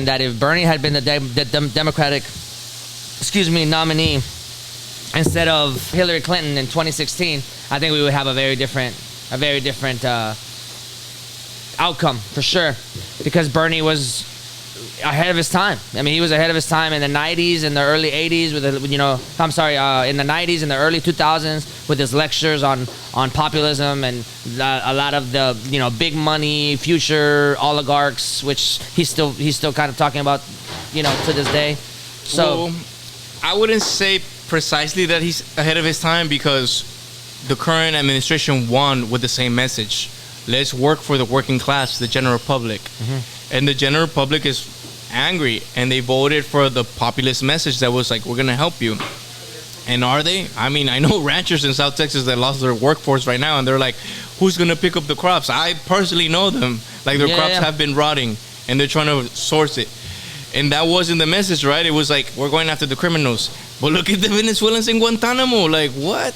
that if Bernie had been the Democratic, nominee instead of Hillary Clinton in 2016, I think we would have a very different outcome for sure, because Bernie was ahead of his time. I mean, he was ahead of his time in the 90s and the early 80s in the 90s and the early 2000s with his lectures on populism and a lot of the, big money future oligarchs, which he's still kind of talking about, to this day. So well, I wouldn't say precisely that he's ahead of his time, because the current administration won with the same message. Let's work for the working class, the general public. Mm-hmm. And the general public is angry, and they voted for the populist message that was like, we're going to help you. And are they? I mean, I know ranchers in South Texas that lost their workforce right now, and they're like, who's going to pick up the crops? I personally know them. Like, their crops have been rotting, and they're trying to source it. And that wasn't the message, right? It was like, we're going after the criminals. But look at the Venezuelans in Guantanamo. Like, what?